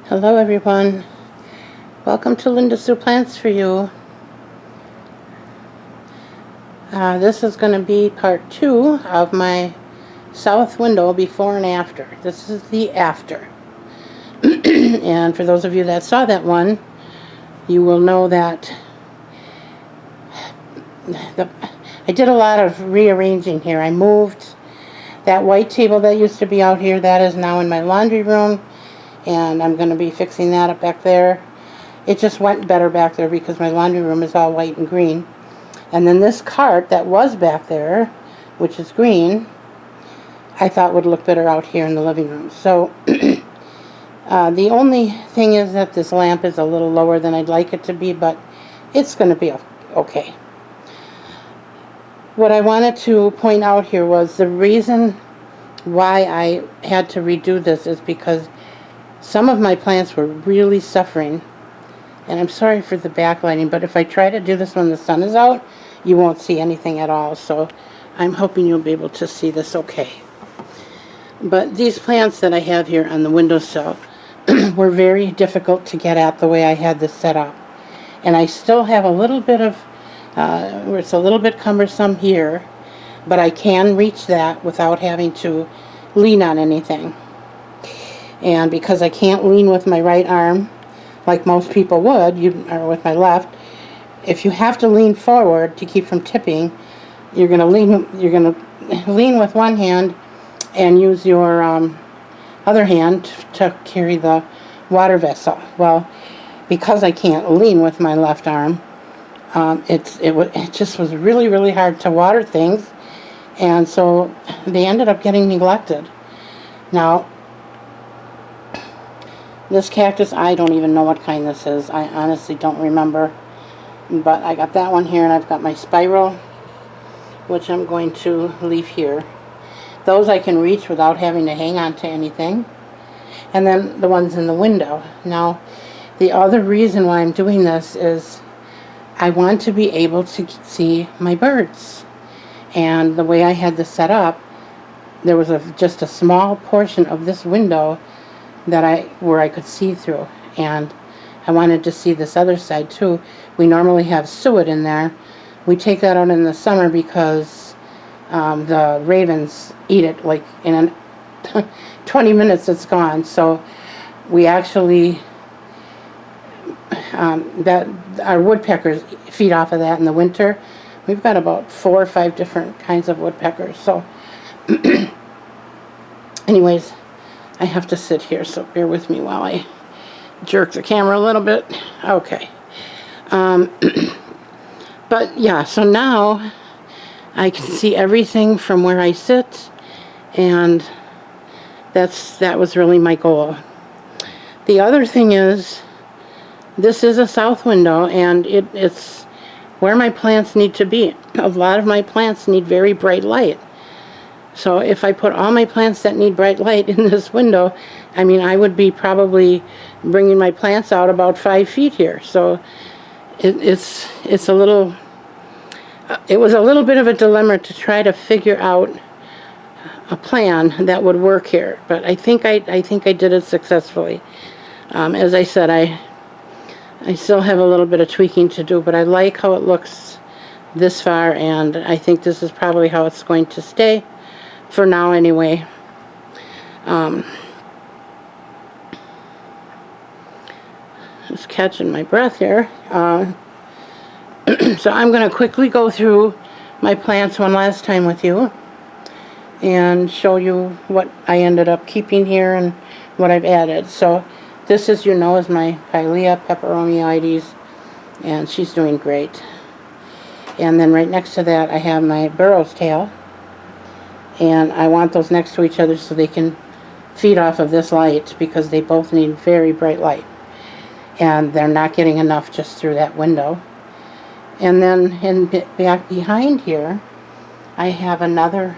Hello everyone, welcome to Linda Sue Plants for You. This is going to be part 2 of my south window before and after. This is the after. And for those of you that saw that one, you will know that I did a lot of rearranging here. I moved that white table that used to be out here. That is now in my laundry room, and I'm going to be fixing that up back there. It just went better back there because my laundry room is all white and green. And then this cart that was back there, which is green, I thought would look better out here in the living room. So the only thing is that this lamp is a little lower than I'd like it to be, but it's going to be okay. What I wanted to point out here was the reason why I had to redo this is because some of my plants were really suffering. And I'm sorry for the backlighting, but if I try to do this when the sun is out, you won't see anything at all. So I'm hoping you'll be able to see this okay. But these plants that I have here on the windowsill were very difficult to get at the way I had this set up. And I still have a little bit of, where it's a little bit cumbersome here, but I can reach that without having to lean on anything. And because I can't lean with my right arm, like most people would, or with my left, if you have to lean forward to keep from tipping, you're going to lean with one hand and use your other hand to carry the water vessel. Well, because I can't lean with my left arm, it just was really, really hard to water things, and so they ended up getting neglected. Now, this cactus, I don't even know what kind this is. I honestly don't remember. But I got that one here, and I've got my spiral, which I'm going to leave here. Those I can reach without having to hang on to anything. And then the ones in the window. Now, the other reason why I'm doing this is I want to be able to see my birds. And the way I had this set up, there was just a small portion of this window where I could see through, and I wanted to see this other side too. We normally have suet in there. We take that out in the summer because the ravens eat it like in 20 minutes it's gone. So we actually our woodpeckers feed off of that in the winter. We've got about 4 or 5 different kinds of woodpeckers. So anyways, I have to sit here, so bear with me while I jerk the camera a little bit. Okay. But yeah, so now I can see everything from where I sit, and that was really my goal. The other thing is, this is a south window, and it's where my plants need to be. A lot of my plants need very bright light. So if I put all my plants that need bright light in this window, I mean, I would be probably bringing my plants out about 5 feet here. So it was a little bit of a dilemma to try to figure out a plan that would work here. But I think I did it successfully. As I said, I still have a little bit of tweaking to do, but I like how it looks this far, and I think this is probably how it's going to stay. For now, anyway. Just catching my breath here. So I'm going to quickly go through my plants one last time with you and show you what I ended up keeping here and what I've added. So this, as you know, is my Pilea peperomioides, and she's doing great. And then right next to that, I have my burro's tail. And I want those next to each other so they can feed off of this light, because they both need very bright light. And they're not getting enough just through that window. And then back behind here, I have another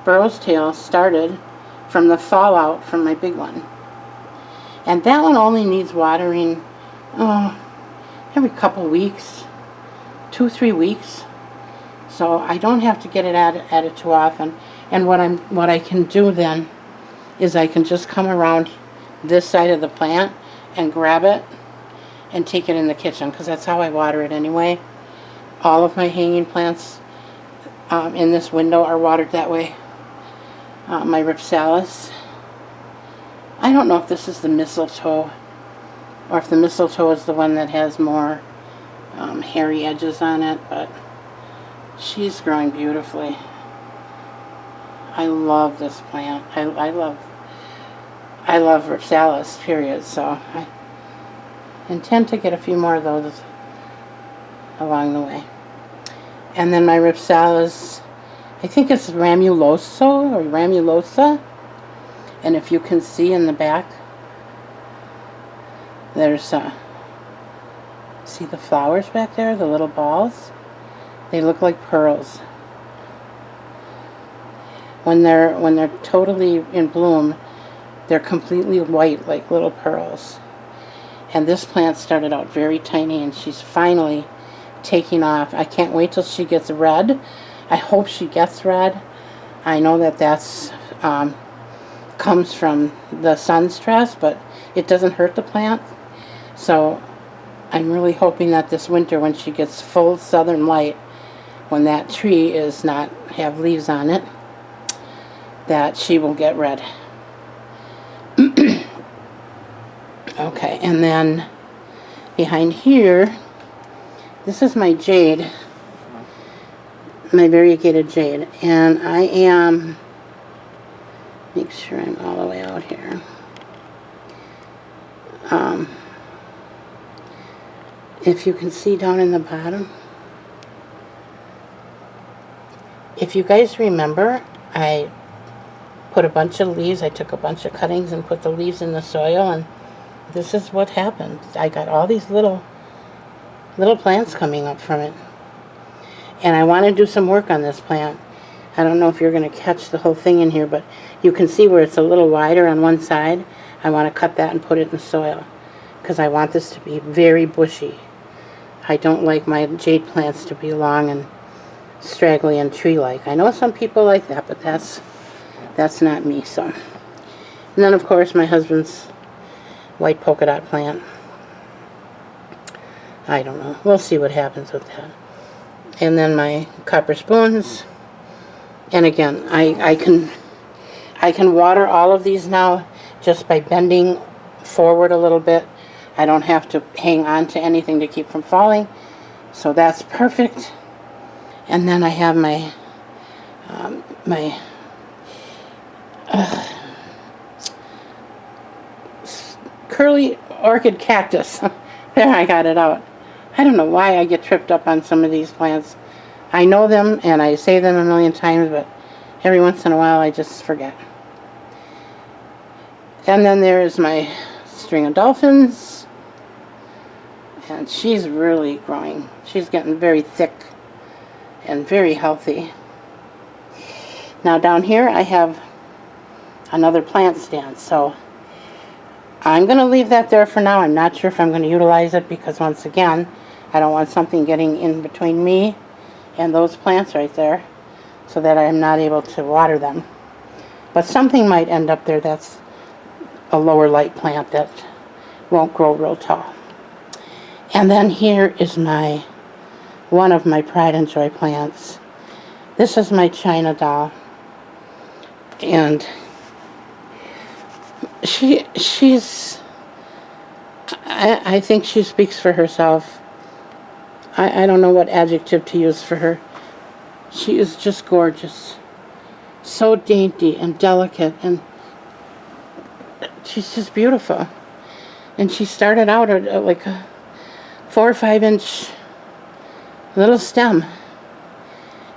burro's tail started from the fallout from my big one. And that one only needs watering every couple weeks, 2-3 weeks. So I don't have to get it added too often. And what I can do then is I can just come around this side of the plant and grab it and take it in the kitchen, because that's how I water it anyway. All of my hanging plants in this window are watered that way. My ripsalis. I don't know if this is the mistletoe, or if the mistletoe is the one that has more hairy edges on it, but she's growing beautifully. I love this plant. I love ripsalis, period. So I intend to get a few more of those along the way. And then my ripsalis, I think it's Ramulosa. And if you can see in the back, there's see the flowers back there, the little balls? They look like pearls. When they're totally in bloom, they're completely white like little pearls. And this plant started out very tiny, and she's finally taking off. I can't wait till she gets red. I hope she gets red. I know that that's comes from the sun stress, but it doesn't hurt the plant. So I'm really hoping that this winter, when she gets full southern light, when that tree is not have leaves on it, that she will get red. Okay, and then behind here, this is my jade, my variegated jade, and I am, make sure I'm all the way out here. If you can see down in the bottom, if you guys remember, I put a bunch of leaves, I took a bunch of cuttings and put the leaves in the soil, and this is what happened. I got all these little plants coming up from it. And I want to do some work on this plant. I don't know if you're going to catch the whole thing in here, but you can see where it's a little wider on one side. I want to cut that and put it in the soil, because I want this to be very bushy. I don't like my jade plants to be long and straggly and tree-like. I know some people like that, but that's not me. So, and then of course my husband's white polka dot plant. I don't know. We'll see what happens with that. And then my copper spoons. And again, I can water all of these now just by bending forward a little bit. I don't have to hang on to anything to keep from falling. So that's perfect. And then I have my curly orchid cactus. There, I got it out. I don't know why I get tripped up on some of these plants. I know them and I say them a million times, but every once in a while I just forget. And then there's my string of dolphins. And she's really growing. She's getting very thick and very healthy. Now down here I have another plant stand, so I'm going to leave that there for now. I'm not sure if I'm going to utilize it, because once again, I don't want something getting in between me and those plants right there, so that I'm not able to water them. But something might end up there that's a lower light plant that won't grow real tall. And then here is one of my pride and joy plants. This is my China doll, and she's I think she speaks for herself. I don't know what adjective to use for her. She is just gorgeous, so dainty and delicate, and she's just beautiful. And she started out at like a 4 or 5 inch little stem.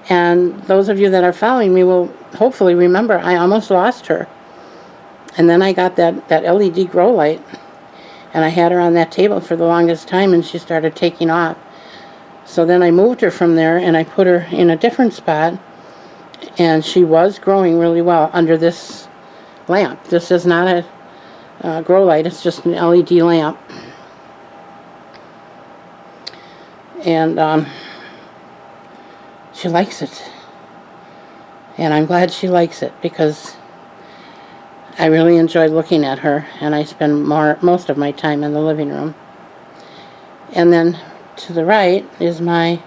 And those of you that are following me will hopefully remember I almost lost her. And then I got that LED grow light, and I had her on that table for the longest time, and she started taking off. So then I moved her from there and I put her in a different spot, and she was growing really well under this lamp. This is not a grow light, it's just an LED lamp. And she likes it. And I'm glad she likes it, because I really enjoy looking at her, and I spend most of my time in the living room. And then to the right is my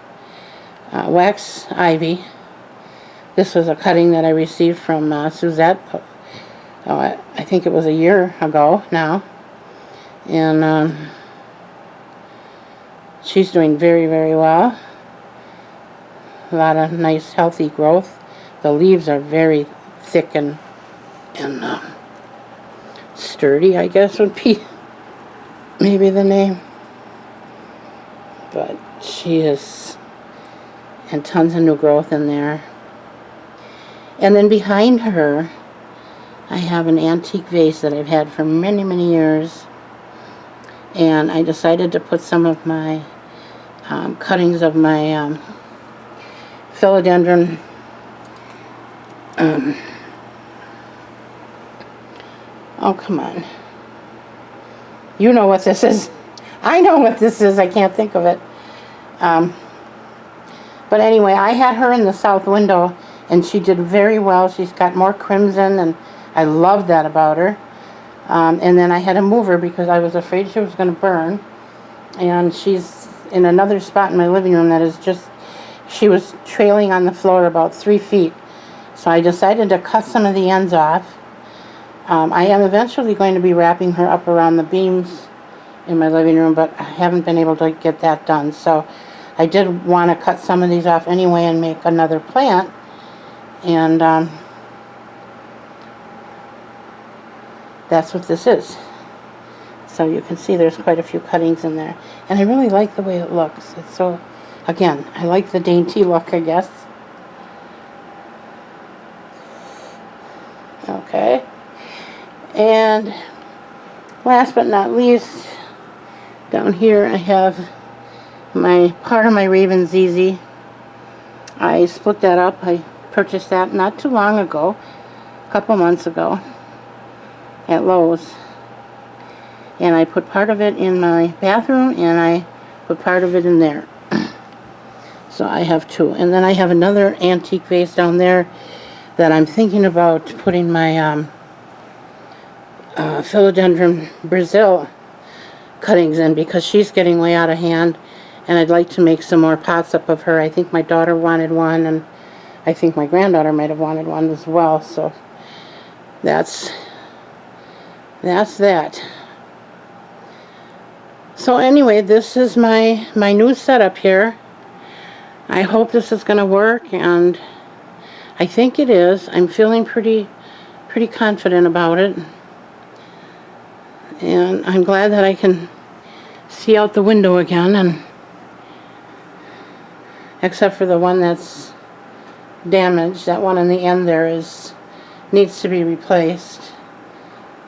wax ivy. This was a cutting that I received from Suzette. I think it was a year ago now. And she's doing very, very well. A lot of nice, healthy growth. The leaves are very thick and sturdy, I guess would be maybe the name. But she is, and tons of new growth in there. And then behind her, I have an antique vase that I've had for many, many years. And I decided to put some of my cuttings of my philodendron oh, come on. You know what this is. I know what this is. I can't think of it. But anyway, I had her in the south window, and she did very well. She's got more crimson, and I love that about her. And then I had to move her because I was afraid she was going to burn. And she's in another spot in my living room that is just, she was trailing on the floor about 3 feet. So I decided to cut some of the ends off. I am eventually going to be wrapping her up around the beams in my living room, but I haven't been able to get that done. So I did want to cut some of these off anyway and make another plant. And that's what this is. So you can see there's quite a few cuttings in there. And I really like the way it looks. It's so, again, I like the dainty look, I guess. Okay. And last but not least, down here I have my part of my Raven ZZ. I split that up. I purchased that not too long ago, a couple months ago at Lowe's. And I put part of it in my bathroom, and I put part of it in there. So I have two. And then I have another antique vase down there that I'm thinking about putting my philodendron Brazil cuttings in, because she's getting way out of hand, and I'd like to make some more pots up of her. I think my daughter wanted one, and I think my granddaughter might have wanted one as well. So that's that. So anyway, this is my new setup here. I hope this is going to work, and I think it is. I'm feeling pretty confident about it. And I'm glad that I can see out the window again, and except for the one that's damaged. That one on the end there needs to be replaced.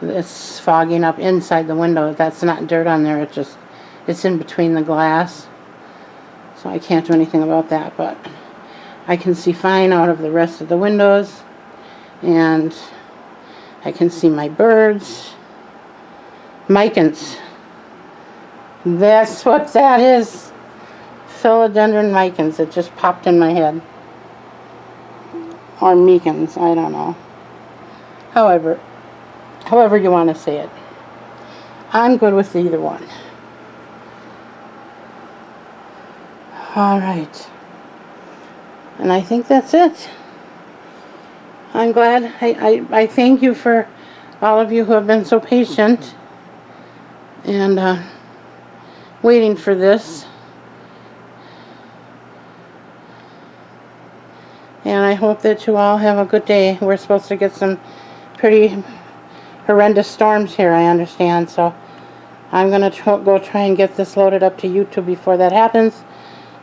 It's fogging up inside the window. That's not dirt on there. It's in between the glass. So I can't do anything about that, but I can see fine out of the rest of the windows, and I can see my birds. Micans. That's what that is. Philodendron micans. It just popped in my head. Or mecans, I don't know. However you want to say it. I'm good with either one. Alright. And I think that's it. I'm glad. I thank you for all of you who have been so patient and waiting for this. And I hope that you all have a good day. We're supposed to get some pretty horrendous storms here, I understand. So I'm going to go try and get this loaded up to YouTube before that happens.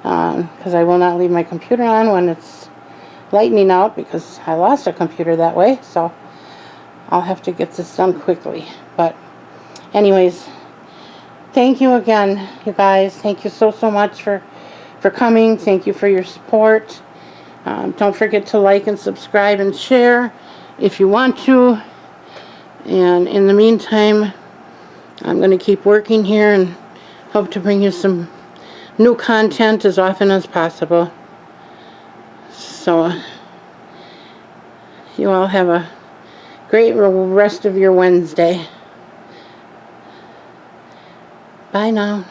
Because I will not leave my computer on when it's lightning out, because I lost a computer that way. So I'll have to get this done quickly. But anyways, thank you again, you guys. Thank you so much for coming. Thank you for your support. Don't forget to like and subscribe and share if you want to. And in the meantime, I'm going to keep working here and hope to bring you some new content as often as possible. So you all have a great great rest of your Wednesday. Bye now.